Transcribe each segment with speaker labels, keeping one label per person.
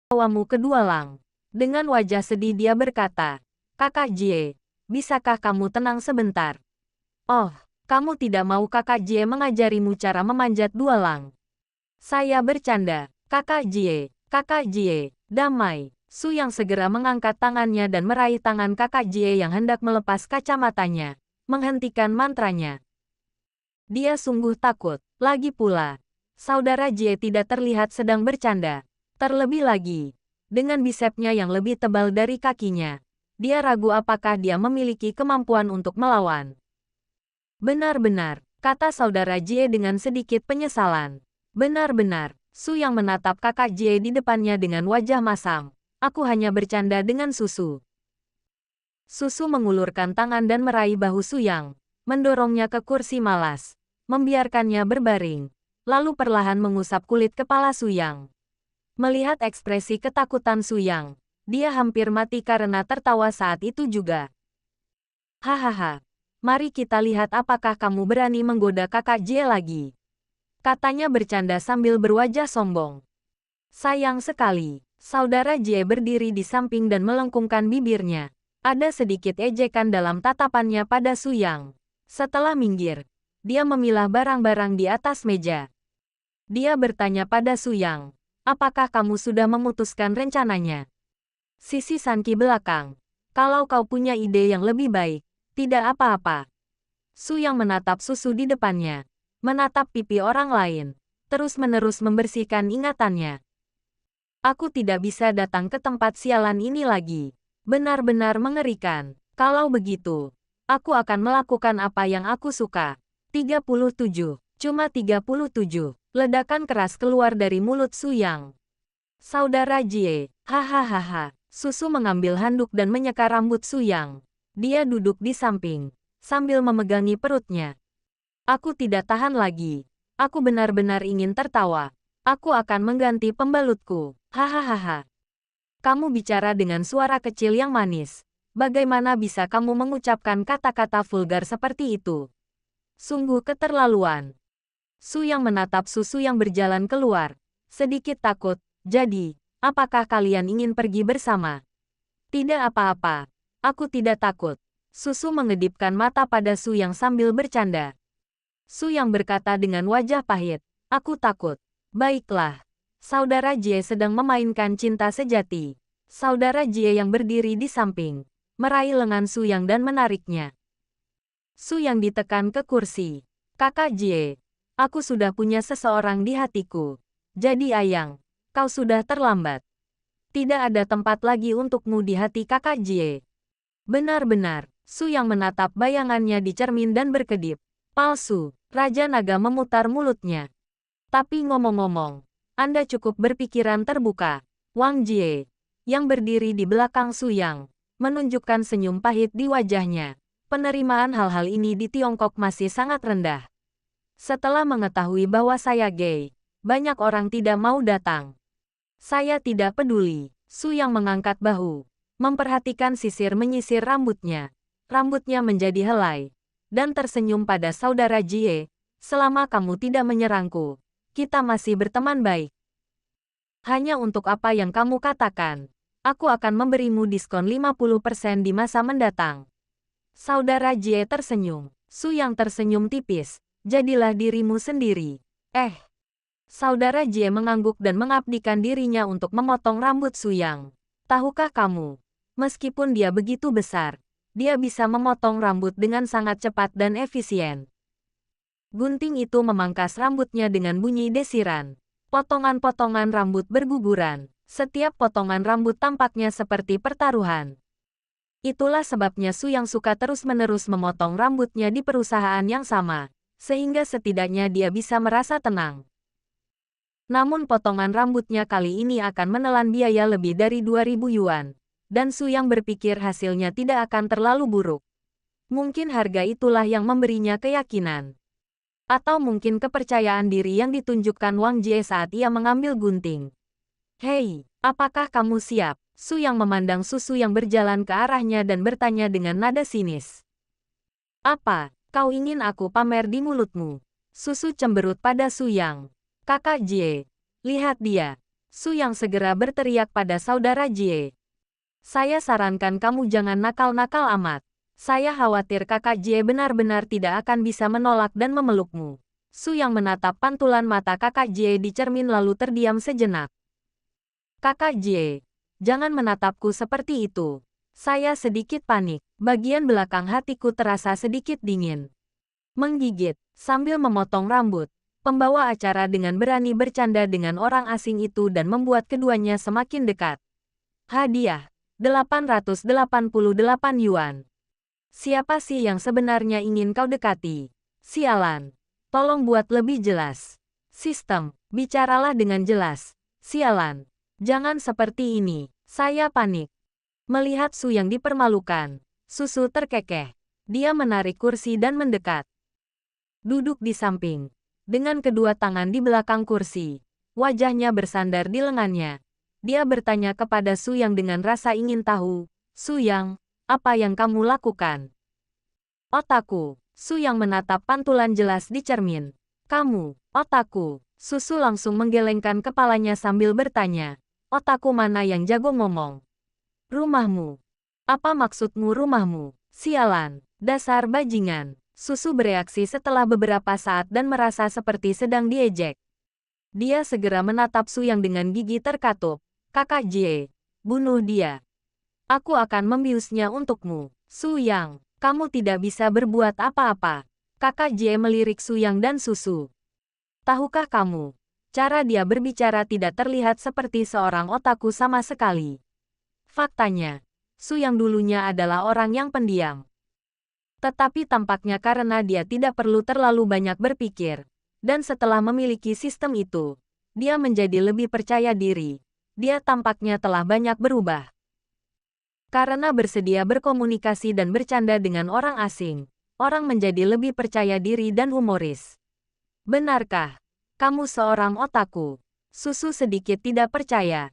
Speaker 1: Tawamu kedua Lang. Dengan wajah sedih dia berkata, Kakak Jie, bisakah kamu tenang sebentar? Oh, kamu tidak mau Kakak Jie mengajarimu cara memanjat dua Lang? Saya bercanda, Kakak Jie, damai. Su yang segera mengangkat tangannya dan meraih tangan Kakak Jie yang hendak melepas kacamatanya, menghentikan mantranya. Dia sungguh takut, lagi pula. Saudara Jie tidak terlihat sedang bercanda. Terlebih lagi, dengan bisepnya yang lebih tebal dari kakinya, dia ragu apakah dia memiliki kemampuan untuk melawan. Benar-benar, kata saudara Jie dengan sedikit penyesalan. Benar-benar, Su yang menatap kakak Jie di depannya dengan wajah masam. Aku hanya bercanda dengan Susu. Susu mengulurkan tangan dan meraih bahu Su Yang, mendorongnya ke kursi malas, membiarkannya berbaring, lalu perlahan mengusap kulit kepala Su Yang. Melihat ekspresi ketakutan Su Yang, dia hampir mati karena tertawa saat itu juga. Hahaha, mari kita lihat apakah kamu berani menggoda kakak Jie lagi. Katanya bercanda sambil berwajah sombong. Sayang sekali, saudara Jie berdiri di samping dan melengkungkan bibirnya. Ada sedikit ejekan dalam tatapannya pada Su Yang. Setelah minggir, dia memilah barang-barang di atas meja. Dia bertanya pada Su Yang, apakah kamu sudah memutuskan rencananya? Sisi Sanqi belakang. Kalau kau punya ide yang lebih baik, tidak apa-apa. Su Yang menatap Susu di depannya, menatap pipi orang lain, terus-menerus membersihkan ingatannya. Aku tidak bisa datang ke tempat sialan ini lagi. Benar-benar mengerikan. Kalau begitu, aku akan melakukan apa yang aku suka. 37. Cuma 37. Ledakan keras keluar dari mulut Su Yang. Saudara Jie, hahaha. Susu mengambil handuk dan menyeka rambut Su Yang. Dia duduk di samping, sambil memegangi perutnya. Aku tidak tahan lagi. Aku benar-benar ingin tertawa. Aku akan mengganti pembalutku. Hahaha. Kamu bicara dengan suara kecil yang manis. Bagaimana bisa kamu mengucapkan kata-kata vulgar seperti itu? Sungguh keterlaluan. Su yang menatap Susu yang berjalan keluar, sedikit takut. Jadi, apakah kalian ingin pergi bersama? Tidak apa-apa. Aku tidak takut. Susu mengedipkan mata pada Su yang sambil bercanda. Su yang berkata dengan wajah pahit, aku takut. Baiklah. Saudara Jie sedang memainkan cinta sejati. Saudara Jie yang berdiri di samping, meraih lengan Su Yang dan menariknya. Su Yang ditekan ke kursi. Kakak Jie, aku sudah punya seseorang di hatiku. Jadi Ayang, kau sudah terlambat. Tidak ada tempat lagi untukmu di hati kakak Jie. Benar-benar, Su Yang menatap bayangannya di cermin dan berkedip. Palsu, Raja Naga memutar mulutnya. Tapi ngomong-ngomong, Anda cukup berpikiran terbuka. Wang Jie, yang berdiri di belakang Su Yang, menunjukkan senyum pahit di wajahnya. Penerimaan hal-hal ini di Tiongkok masih sangat rendah. Setelah mengetahui bahwa saya gay, banyak orang tidak mau datang. Saya tidak peduli. Su Yang mengangkat bahu, memperhatikan sisir menyisir rambutnya. Rambutnya menjadi helai, dan tersenyum pada saudara Jie. Selama kamu tidak menyerangku, kita masih berteman baik. Hanya untuk apa yang kamu katakan, aku akan memberimu diskon 50% di masa mendatang. Saudara Jie tersenyum. Su Yang tersenyum tipis. Jadilah dirimu sendiri. Saudara Jie mengangguk dan mengabdikan dirinya untuk memotong rambut Su Yang. Tahukah kamu, meskipun dia begitu besar, dia bisa memotong rambut dengan sangat cepat dan efisien. Gunting itu memangkas rambutnya dengan bunyi desiran. Potongan-potongan rambut berguguran. Setiap potongan rambut tampaknya seperti pertaruhan. Itulah sebabnya Su Yang suka terus-menerus memotong rambutnya di perusahaan yang sama, sehingga setidaknya dia bisa merasa tenang. Namun potongan rambutnya kali ini akan menelan biaya lebih dari 2.000 yuan, dan Su Yang berpikir hasilnya tidak akan terlalu buruk. Mungkin harga itulah yang memberinya keyakinan. Atau mungkin kepercayaan diri yang ditunjukkan Wang Jie saat ia mengambil gunting. Hei, apakah kamu siap? Su Yang memandang Susu yang berjalan ke arahnya dan bertanya dengan nada sinis. Apa, kau ingin aku pamer di mulutmu? Susu cemberut pada Su Yang. Kakak Jie, lihat dia. Su Yang segera berteriak pada saudara Jie. Saya sarankan kamu jangan nakal-nakal amat. Saya khawatir kakak Jie benar-benar tidak akan bisa menolak dan memelukmu. Su Yang menatap pantulan mata kakak Jie di cermin lalu terdiam sejenak. Kakak Jie, jangan menatapku seperti itu. Saya sedikit panik. Bagian belakang hatiku terasa sedikit dingin. Menggigit, sambil memotong rambut. Pembawa acara dengan berani bercanda dengan orang asing itu dan membuat keduanya semakin dekat. Hadiah, 888 yuan. Siapa sih yang sebenarnya ingin kau dekati? Sialan. Tolong buat lebih jelas. Sistem, bicaralah dengan jelas. Sialan. Jangan seperti ini. Saya panik. Melihat Su Yang dipermalukan, Susu terkekeh. Dia menarik kursi dan mendekat. Duduk di samping. Dengan kedua tangan di belakang kursi. Wajahnya bersandar di lengannya. Dia bertanya kepada Su Yang dengan rasa ingin tahu. Su Yang, apa yang kamu lakukan? Otakku. Su Yang menatap pantulan jelas di cermin. Kamu, otakku. Susu langsung menggelengkan kepalanya sambil bertanya. Otakku mana yang jago ngomong? Rumahmu. Apa maksudmu rumahmu? Sialan. Dasar bajingan. Susu bereaksi setelah beberapa saat dan merasa seperti sedang diejek. Dia segera menatap Su Yang dengan gigi terkatup. Kakak Jie, bunuh dia. Aku akan membiusnya untukmu. Su Yang, kamu tidak bisa berbuat apa-apa. Kakak Jie melirik Su Yang dan Susu. Tahukah kamu, cara dia berbicara tidak terlihat seperti seorang otaku sama sekali. Faktanya, Su Yang dulunya adalah orang yang pendiam. Tetapi tampaknya karena dia tidak perlu terlalu banyak berpikir, dan setelah memiliki sistem itu, dia menjadi lebih percaya diri. Dia tampaknya telah banyak berubah. Karena bersedia berkomunikasi dan bercanda dengan orang asing, orang menjadi lebih percaya diri dan humoris. Benarkah? Kamu seorang otaku? Susu sedikit tidak percaya.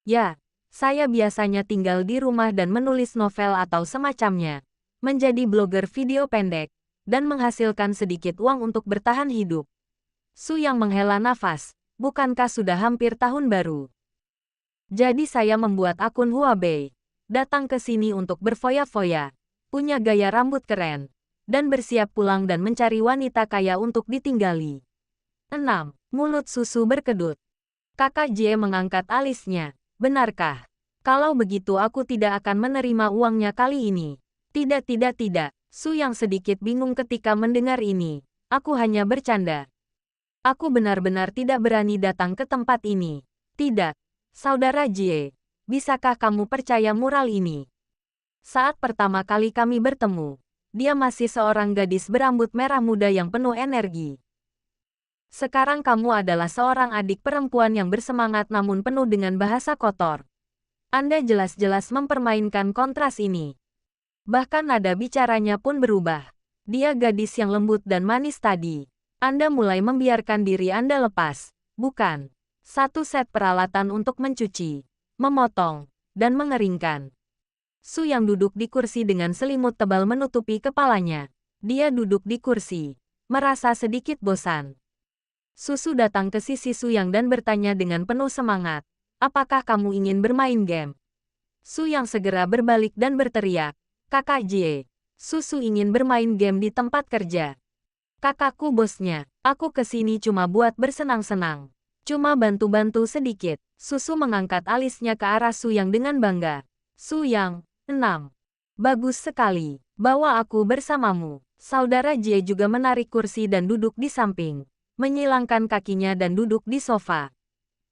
Speaker 1: Ya, saya biasanya tinggal di rumah dan menulis novel atau semacamnya, menjadi blogger video pendek, dan menghasilkan sedikit uang untuk bertahan hidup. Su Yang menghela nafas, bukankah sudah hampir tahun baru? Jadi saya membuat akun Huabei. Datang ke sini untuk berfoya-foya, punya gaya rambut keren, dan bersiap pulang dan mencari wanita kaya untuk ditinggali. 6. Mulut Susu berkedut. Kakak Jie mengangkat alisnya. Benarkah? Kalau begitu aku tidak akan menerima uangnya kali ini. Tidak. Su Yang sedikit bingung ketika mendengar ini. Aku hanya bercanda. Aku benar-benar tidak berani datang ke tempat ini. Tidak. Saudara Jie. Bisakah kamu percaya mural ini? Saat pertama kali kami bertemu, dia masih seorang gadis berambut merah muda yang penuh energi. Sekarang kamu adalah seorang adik perempuan yang bersemangat namun penuh dengan bahasa kotor. Anda jelas-jelas mempermainkan kontras ini. Bahkan nada bicaranya pun berubah. Dia gadis yang lembut dan manis tadi. Anda mulai membiarkan diri Anda lepas, bukan? Satu set peralatan untuk mencuci, memotong, dan mengeringkan. Su Yang duduk di kursi dengan selimut tebal menutupi kepalanya. Dia duduk di kursi, merasa sedikit bosan. Susu datang ke sisi Su Yang dan bertanya dengan penuh semangat, apakah kamu ingin bermain game? Su Yang segera berbalik dan berteriak, Kakak Jie, Susu ingin bermain game di tempat kerja. Kakakku bosnya, aku kesini cuma buat bersenang-senang. Cuma bantu-bantu sedikit. Susu mengangkat alisnya ke arah Su Yang dengan bangga. Su Yang, 6. Bagus sekali. Bawa aku bersamamu. Saudara Jie juga menarik kursi dan duduk di samping. Menyilangkan kakinya dan duduk di sofa.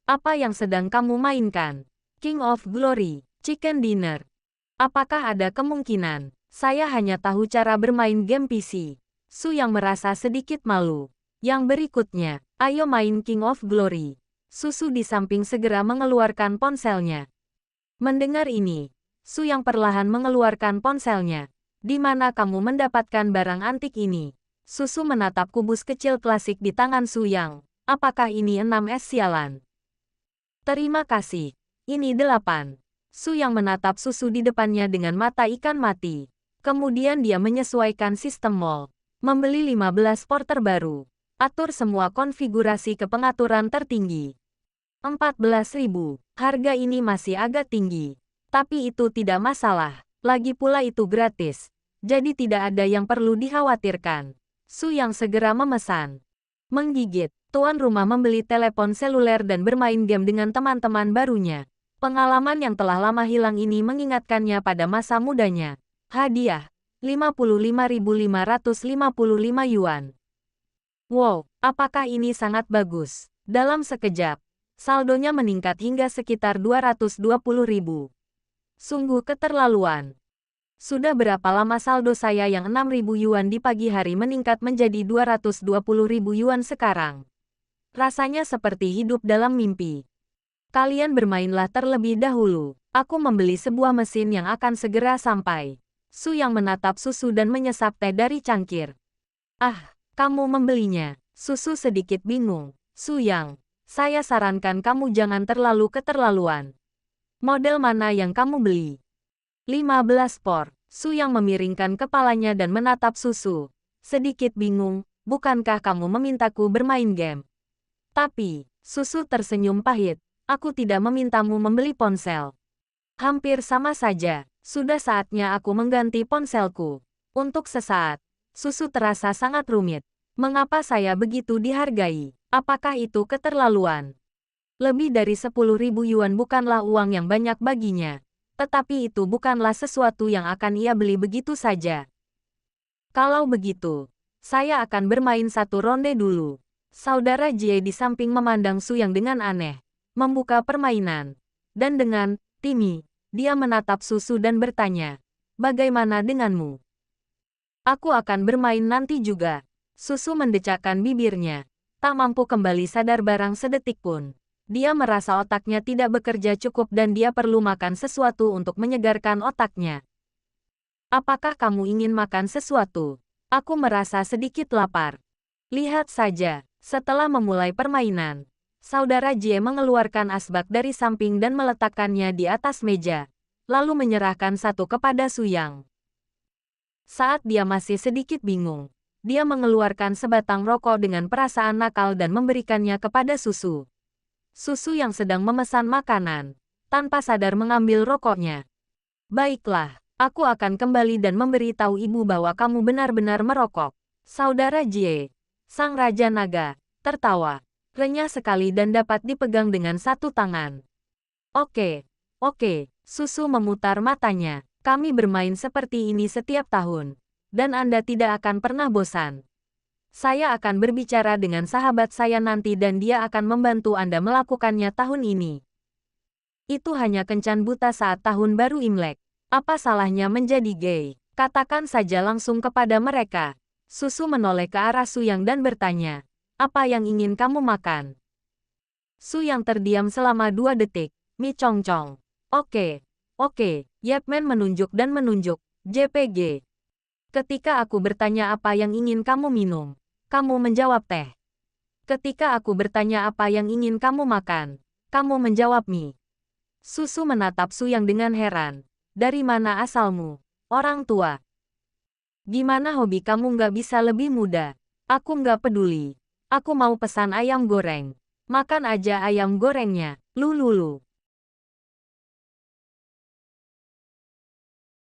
Speaker 1: Apa yang sedang kamu mainkan? King of Glory, Chicken Dinner. Apakah ada kemungkinan? Saya hanya tahu cara bermain game PC. Su Yang merasa sedikit malu. Yang berikutnya, ayo main King of Glory. Susu di samping segera mengeluarkan ponselnya. Mendengar ini, Su Yang perlahan mengeluarkan ponselnya. Di mana kamu mendapatkan barang antik ini? Susu menatap kubus kecil klasik di tangan Su Yang. Apakah ini 6S sialan? Terima kasih. Ini 8. Su Yang menatap Susu di depannya dengan mata ikan mati. Kemudian dia menyesuaikan sistem mall. Membeli 15 port terbaru. Atur semua konfigurasi ke pengaturan tertinggi. 14.000. Harga ini masih agak tinggi. Tapi itu tidak masalah. Lagi pula itu gratis. Jadi tidak ada yang perlu dikhawatirkan. Su Yang segera memesan. Menggigit, tuan rumah membeli telepon seluler dan bermain game dengan teman-teman barunya. Pengalaman yang telah lama hilang ini mengingatkannya pada masa mudanya. Hadiah, 55.555 yuan. Wow, apakah ini sangat bagus? Dalam sekejap, saldonya meningkat hingga sekitar 220.000. Sungguh keterlaluan. Sudah berapa lama saldo saya yang 6.000 yuan di pagi hari meningkat menjadi 220.000 yuan sekarang? Rasanya seperti hidup dalam mimpi. Kalian bermainlah terlebih dahulu. Aku membeli sebuah mesin yang akan segera sampai. Su Yang menatap susu dan menyesap teh dari cangkir. Ah, kamu membelinya. Susu sedikit bingung. Su Yang, saya sarankan kamu jangan terlalu keterlaluan. Model mana yang kamu beli? 15 por. Su Yang memiringkan kepalanya dan menatap susu. Sedikit bingung, bukankah kamu memintaku bermain game? Tapi, susu tersenyum pahit. Aku tidak memintamu membeli ponsel. Hampir sama saja, sudah saatnya aku mengganti ponselku. Untuk sesaat, susu terasa sangat rumit. Mengapa saya begitu dihargai? Apakah itu keterlaluan? Lebih dari 10.000 yuan bukanlah uang yang banyak baginya. Tetapi itu bukanlah sesuatu yang akan ia beli begitu saja. Kalau begitu, saya akan bermain satu ronde dulu. Saudara Jie di samping memandang Su Yang dengan aneh, membuka permainan. Dan dengan Timmy, dia menatap susu dan bertanya, bagaimana denganmu? Aku akan bermain nanti juga. Susu mendecakkan bibirnya. Tak mampu kembali sadar barang sedetik pun. Dia merasa otaknya tidak bekerja cukup dan dia perlu makan sesuatu untuk menyegarkan otaknya. Apakah kamu ingin makan sesuatu? Aku merasa sedikit lapar. Lihat saja, setelah memulai permainan, Saudara Jie mengeluarkan asbak dari samping dan meletakkannya di atas meja, lalu menyerahkan satu kepada Su Yang. Saat dia masih sedikit bingung, dia mengeluarkan sebatang rokok dengan perasaan nakal dan memberikannya kepada Susu. Susu yang sedang memesan makanan, tanpa sadar mengambil rokoknya. Baiklah, aku akan kembali dan memberitahu ibu bahwa kamu benar-benar merokok. Saudara Jie, sang Raja Naga, tertawa. Renyah sekali dan dapat dipegang dengan satu tangan. Oke, Susu memutar matanya. Kami bermain seperti ini setiap tahun. Dan Anda tidak akan pernah bosan. Saya akan berbicara dengan sahabat saya nanti dan dia akan membantu Anda melakukannya tahun ini. Itu hanya kencan buta saat tahun baru Imlek. Apa salahnya menjadi gay? Katakan saja langsung kepada mereka. Susu menoleh ke arah Su Yang dan bertanya, apa yang ingin kamu makan? Su Yang terdiam selama 2 detik. Mi Chong Chong. Oke. Yap-man menunjuk dan menunjuk. JPG. Ketika aku bertanya apa yang ingin kamu minum, kamu menjawab teh. Ketika aku bertanya apa yang ingin kamu makan, kamu menjawab mie. Susu menatap Su Yang dengan heran. Dari mana asalmu? Orang tua. Gimana hobi kamu nggak bisa lebih muda? Aku nggak peduli. Aku mau pesan ayam goreng. Makan aja ayam gorengnya. Lulu.